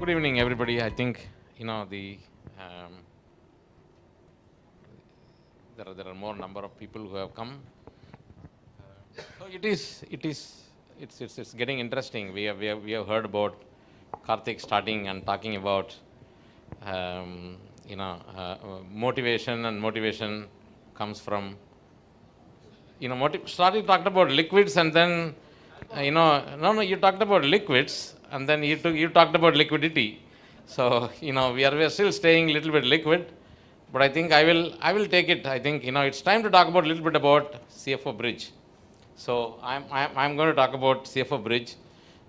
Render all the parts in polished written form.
Good evening, everybody. I think there are more number of people who have come. So it's getting interesting. We have heard about Karthik starting and talking about motivation, and motivation comes from starting talked about liquids, and then no, you talked about liquids, and then you talked about liquidity. So we are still staying a little bit liquid, but I think I will take it. I think it's time to talk about a little bit about CFO Bridge. So I'm going to talk about CFO Bridge,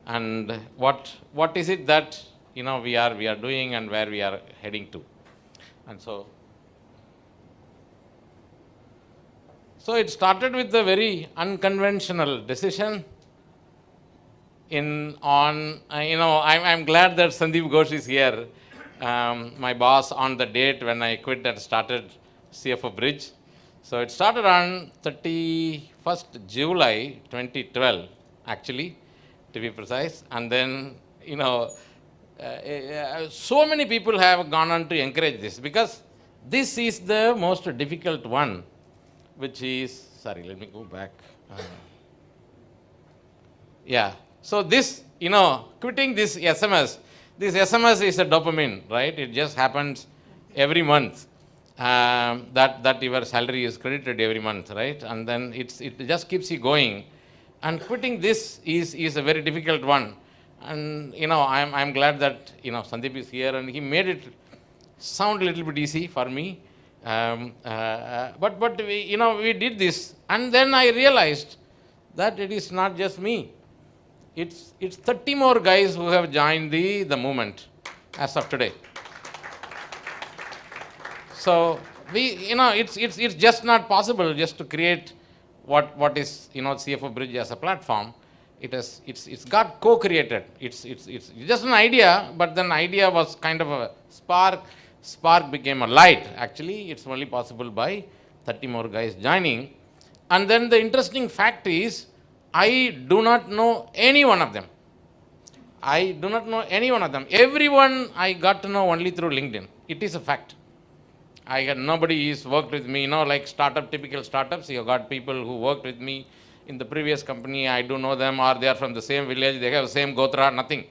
and what is it that we are doing and where we are heading to, and so it started with a very unconventional decision. I'm glad that Sandeep Ghosh is here, my boss, on the date when I quit and started CFO Bridge. So it started on 31st July 2012, actually, to be precise. And then, so many people have gone on to encourage this, because this is the most difficult one, which is, sorry, let me go back. Yeah. So this, quitting this SMS is a dopamine, right? It just happens every month, that your salary is credited every month, right? And then it just keeps you going. And quitting this is a very difficult one. And, I'm glad that, Sandeep is here, and he made it sound a little bit easy for me. But we did this, and then I realized that it is not just me. It's 30 more guys who have joined the movement as of today. So it's just not possible just to create what is CFO Bridge as a platform. It's got co-created. It's just an idea, but then idea was kind of a spark. Spark became a light. Actually, it's only possible by 30 more guys joining. And then the interesting fact is, I do not know any one of them. Everyone I got to know only through LinkedIn. It is a fact. Nobody is worked with me, like typical startups. You got people who worked with me in the previous company. I do know them, or they are from the same village. They have the same gotra, nothing.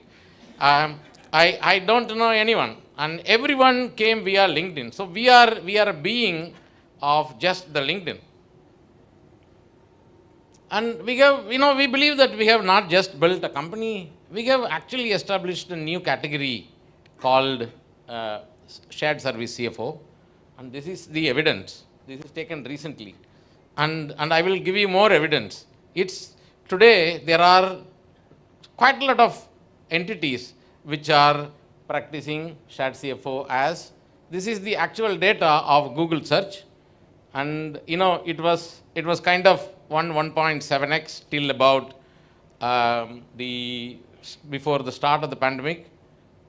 I don't know anyone. And everyone came via LinkedIn. So we are a being of just the LinkedIn. And we believe that we have not just built a company, we have actually established a new category called shared service CFO. And this is the evidence. This is taken recently. And I will give you more evidence. Today there are quite a lot of entities which are practicing shared CFO as, this is the actual data of Google search. And it was kind of 1.7x till about before the start of the pandemic.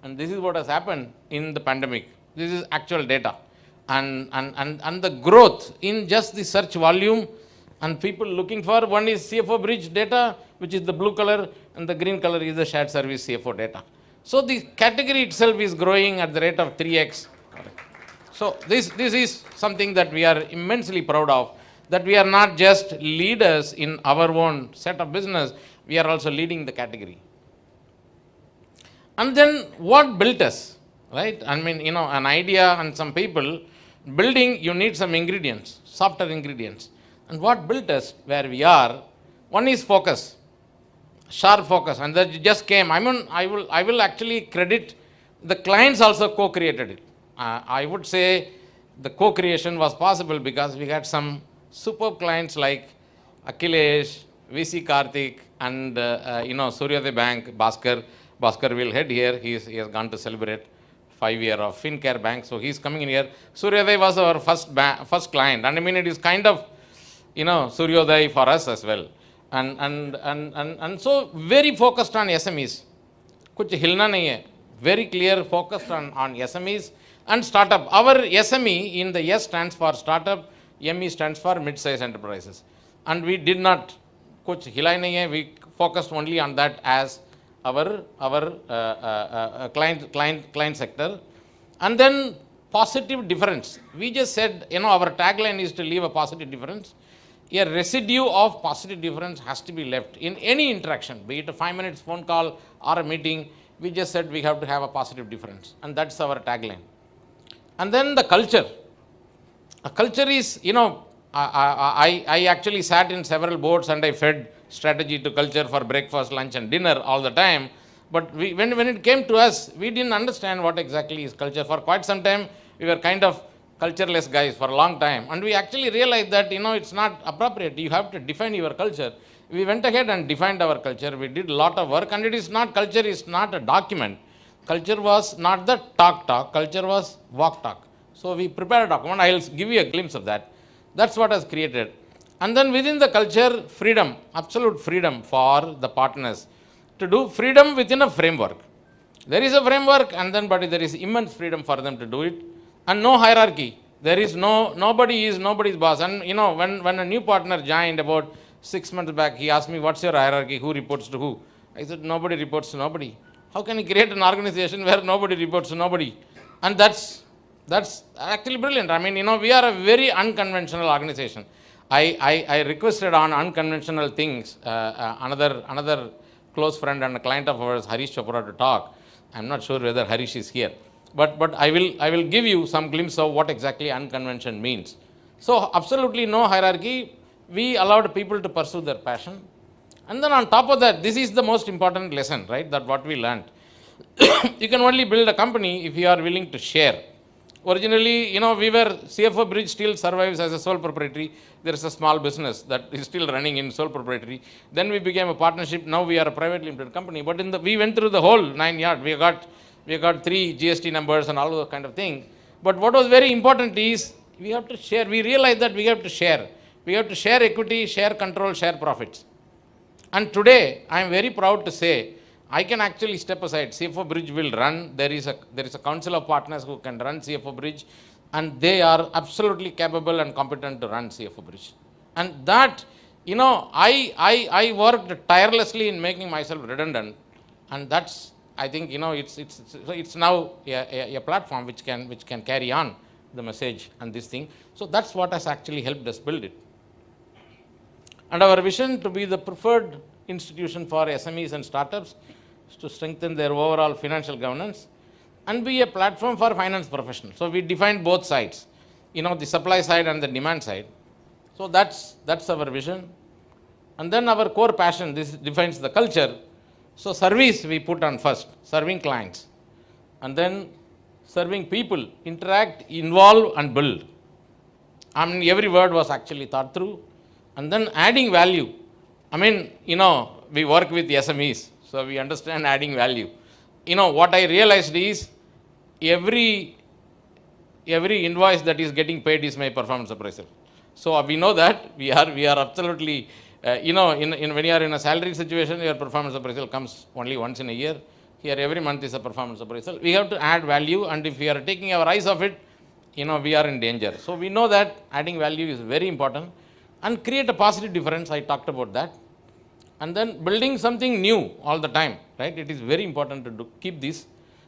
And this is what has happened in the pandemic. This is actual data. And the growth in just the search volume and people looking for, one is CFO Bridge data, which is the blue color, and the green color is the shared service CFO data. So the category itself is growing at the rate of 3x. So this is something that we are immensely proud of, that we are not just leaders in our own set of business, we are also leading the category. And then what built us, right? I mean, an idea and some people, building, you need some ingredients, softer ingredients. And what built us where we are, one is focus, sharp focus, and that just came. I will actually credit the clients also co-created it. I would say the co-creation was possible because we had some superb clients like Akhilesh, VC Karthik, and Suryodaya Bank, Bhaskar. Bhaskar will head here. He has gone to celebrate 5 years of FinCare Bank, so he's coming in here. Suryodaya was our first client, and it is kind of Suryodaya for us as well. And so very focused on SMEs. Kuch hilna nahi hai. Very clear, focused on SMEs and startup. Our SME in the S stands for startup, ME stands for mid-size enterprises. And we did not, kuch hilai nahi hai, we focused only on that as client sector. And then positive difference. We just said, our tagline is to leave a positive difference. A residue of positive difference has to be left in any interaction, be it a 5 minutes phone call or a meeting. We just said we have to have a positive difference, and that's our tagline. And then the culture. A culture is, I actually sat in several boards and I fed strategy to culture for breakfast, lunch, and dinner all the time. But when it came to us, we didn't understand what exactly is culture. For quite some time, we were kind of cultureless guys for a long time. And we actually realized that, it's not appropriate. You have to define your culture. We went ahead and defined our culture. We did a lot of work, and culture is not a document. Culture was not the talk, culture was walk. So we prepared a document. I'll give you a glimpse of that. That's what has created. And then within the culture, freedom, absolute freedom for the partners to do freedom within a framework. There is a framework, but there is immense freedom for them to do it, and no hierarchy. There is nobody is nobody's boss. And when a new partner joined about 6 months back, he asked me, "What's your hierarchy? Who reports to who?" I said, "Nobody reports to nobody." How can you create an organization where nobody reports to nobody? And that's actually brilliant. We are a very unconventional organization. I requested on unconventional things another close friend and a client of ours, Harish Chopra, to talk. I'm not sure whether Harish is here, but I will give you some glimpse of what exactly unconvention means. So absolutely no hierarchy. We allowed people to pursue their passion. And then on top of that, this is the most important lesson, right? That what we learned. You can only build a company if you are willing to share. Originally, CFO Bridge still survives as a sole proprietary. There is a small business that is still running in sole proprietary. Then we became a partnership. Now we are a privately limited company. But we went through the whole 9 yards. We got 3 GST numbers and all those kind of things. But what was very important is we have to share. We realized that we have to share. We have to share equity, share control, share profits. And today, I am very proud to say, I can actually step aside. CFO Bridge will run. There is a council of partners who can run CFO Bridge, and they are absolutely capable and competent to run CFO Bridge. And that, I worked tirelessly in making myself redundant, and that's, I think, it's now a platform which can carry on the message and this thing. So that's what has actually helped us build it. And our vision to be the preferred institution for SMEs and startups is to strengthen their overall financial governance and be a platform for finance professionals. So we defined both sides, the supply side and the demand side. So that's our vision. And then our core passion, this defines the culture. So service we put on first, serving clients. And then serving people, interact, involve, and build. Every word was actually thought through. And then adding value. We work with SMEs, so we understand adding value. What I realized is every invoice that is getting paid is my performance appraisal. So we know that we are absolutely, when you are in a salary situation, your performance appraisal comes only once in a year. Here every month is a performance appraisal. We have to add value, and if we are taking our eyes off it, we are in danger. So we know that adding value is very important. And create a positive difference, I talked about that. And then building something new all the time, right? It is very important to keep this.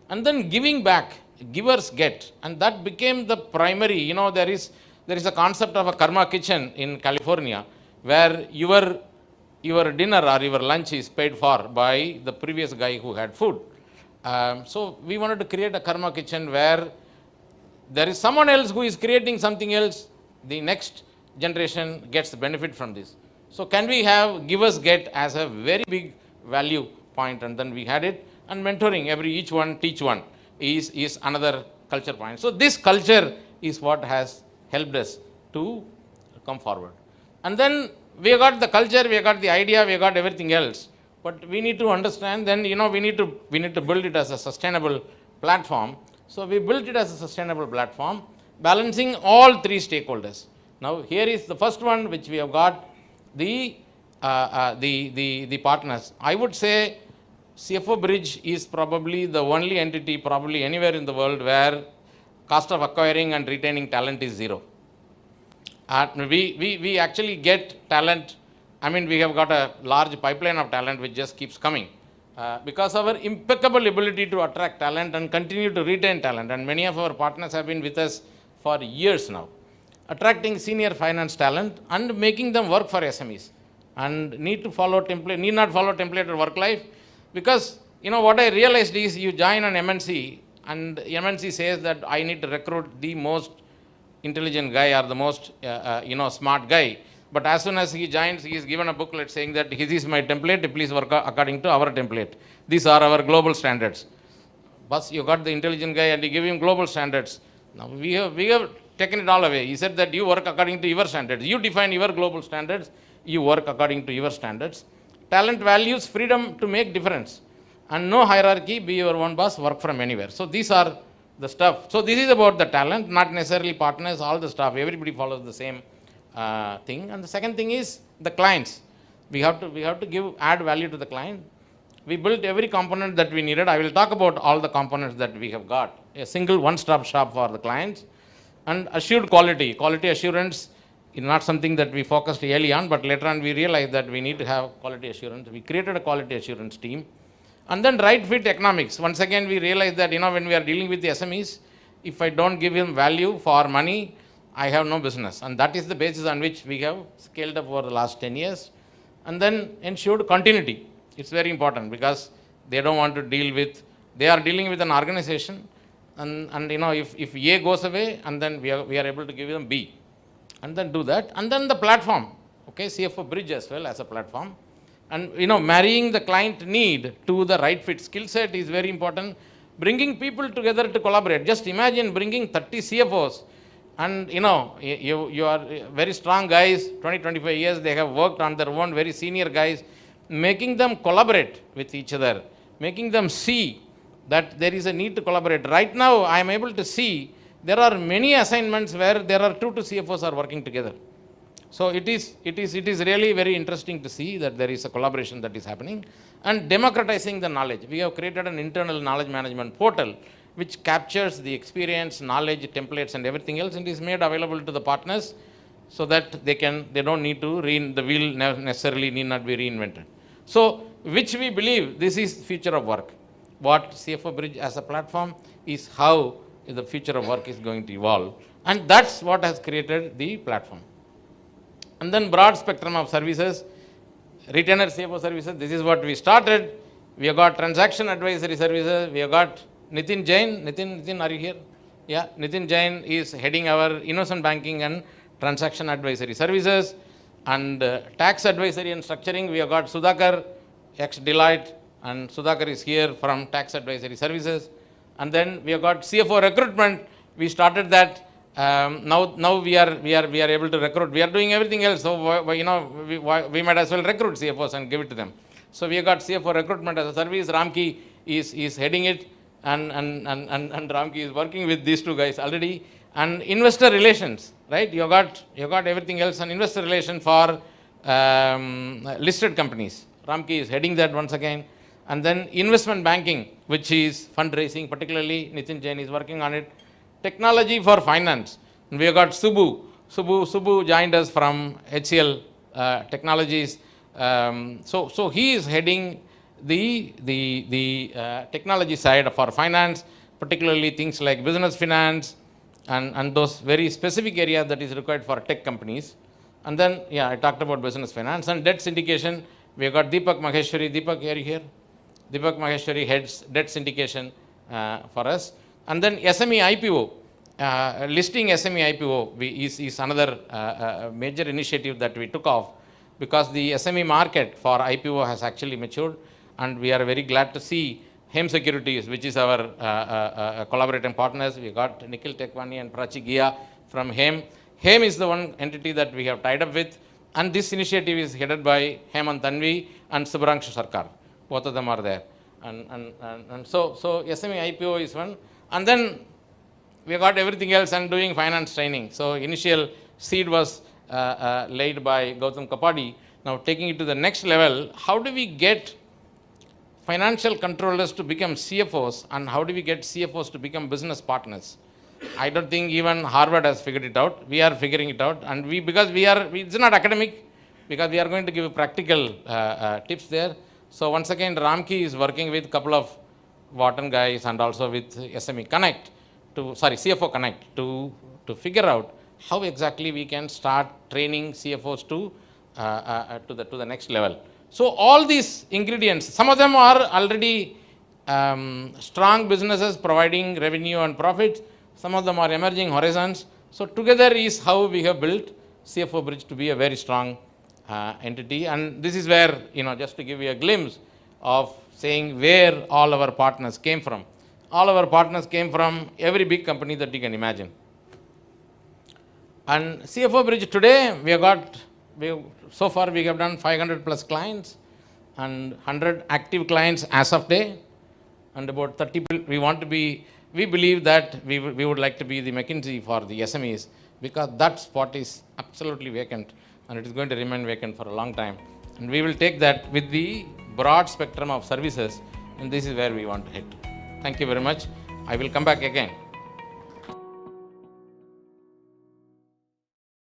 And then giving back, givers get. And that became the primary, there is a concept of a karma kitchen in California where your dinner or your lunch is paid for by the previous guy who had food. So we wanted to create a karma kitchen where there is someone else who is creating something else. The next generation gets the benefit from this. So can we have givers get as a very big value point? And then we had it. And mentoring, each one teach one is another culture point. So this culture is what has helped us to come forward. And then we got the culture, we got the idea, we got everything else. But we need to understand, then we need to build it as a sustainable platform. So we built it as a sustainable platform, balancing all 3 stakeholders. Now here is the first one which we have got, the partners. I would say CFO Bridge is probably the only entity probably anywhere in the world where cost of acquiring and retaining talent is 0. We actually get talent. We have got a large pipeline of talent which just keeps coming. because our impeccable ability to attract talent and continue to retain talent, and many of our partners have been with us for years now, attracting senior finance talent and making them work for SMEs, and need not follow template or work life, because what I realized is you join an MNC and MNC says that I need to recruit the most intelligent guy or the most smart guy. But as soon as he joins, he is given a booklet saying that this is my template, please work according to our template. These are our global standards. But you got the intelligent guy and you give him global standards. Now we have taken it all away. He said that you work according to your standards. You define your global standards, you work according to your standards. Talent values freedom to make difference. And no hierarchy, be your own boss, work from anywhere. So these are the stuff. So this is about the talent, not necessarily partners, all the stuff. Everybody follows the same thing. And the second thing is the clients. We have to add value to the client. We built every component that we needed. I will talk about all the components that we have got. A single one-stop shop for the clients. And assured quality. Quality assurance is not something that we focused early on, but later on we realized that we need to have quality assurance. We created a quality assurance team. And then right fit economics. Once again, we realized that when we are dealing with the SMEs, if I don't give him value for money, I have no business. And that is the basis on which we have scaled up over the last 10 years. And then ensured continuity. It's very important because they don't want to they are dealing with an organization. And if A goes away, and then we are able to give them B. And then do that. And then the platform. Okay, CFO Bridge as well as a platform. And marrying the client need to the right fit skill set is very important. Bringing people together to collaborate. Just imagine bringing 30 CFOs. And you are very strong guys, 20-25 years, they have worked on their own, very senior guys, making them collaborate with each other, making them see that there is a need to collaborate. Right now, I am able to see there are many assignments where there are 2 CFOs are working together. So it is really very interesting to see that there is a collaboration that is happening. And democratizing the knowledge. We have created an internal knowledge management portal which captures the experience, knowledge, templates and everything else, and is made available to the partners so that they don't need to the wheel necessarily need not be reinvented. So which we believe this is future of work. What CFO Bridge as a platform is how the future of work is going to evolve. And that's what has created the platform. And then broad spectrum of services, retainer CFO services, this is what we started. We have got transaction advisory services, we have got Nitin Jain. Nitin, are you here? Yeah, Nitin Jain is heading our investment banking and transaction advisory services. And tax advisory and structuring, we have got Sudhakar, ex-Deloitte, and Sudhakar is here from tax advisory services. And then we have got CFO recruitment. We started that. Now we are able to recruit. We are doing everything else. So we might as well recruit CFOs and give it to them. So we have got CFO recruitment as a service. Ramki is heading it, and Ramki is working with these 2 guys already. And investor relations, right? You got everything else. And investor relations for listed companies. Ramki is heading that once again. And then investment banking, which is fundraising, particularly Nitin Jain is working on it. Technology for finance. We have got Subbu. Subbu joined us from HCL Technologies. So he is heading the technology side for finance, particularly things like business finance and those very specific areas that is required for tech companies. And then, I talked about business finance and debt syndication. We have got Deepak Maheshwari. Deepak, are you here? Deepak Maheshwari heads debt syndication for us. And then SME IPO, listing SME IPO is another major initiative that we took off, because the SME market for IPO has actually matured, and we are very glad to see Hem Securities, which is our collaborating partners. We got Nikhil Tekwani and Prachi Gia from Hem. Hem is the one entity that we have tied up with, and this initiative is headed by Hemant Tanvi and Subhranshu Sarkar. Both of them are there. And so SME IPO is one. And then we got everything else and doing finance training. So initial seed was laid by Gautam Kapadi. Now taking it to the next level, how do we get financial controllers to become CFOs, and how do we get CFOs to become business partners? I don't think even Harvard has figured it out. We are figuring it out, and it's not academic, because we are going to give practical tips there. So once again, Ramki is working with a couple of Wharton guys and also with SME Connect CFO Connect to figure out how exactly we can start training CFOs to the next level. So all these ingredients, some of them are already strong businesses providing revenue and profits. Some of them are emerging horizons. So together is how we have built CFO Bridge to be a very strong entity. And this is where, just to give you a glimpse of saying where all our partners came from. All our partners came from every big company that you can imagine. And CFO Bridge today, so far we have done 500 plus clients and 100 active clients as of day, and about 30 we believe that we would like to be the McKinsey for the SMEs, because that spot is absolutely vacant and it is going to remain vacant for a long time. And we will take that with the broad spectrum of services, and this is where we want to head. Thank you very much. I will come back again.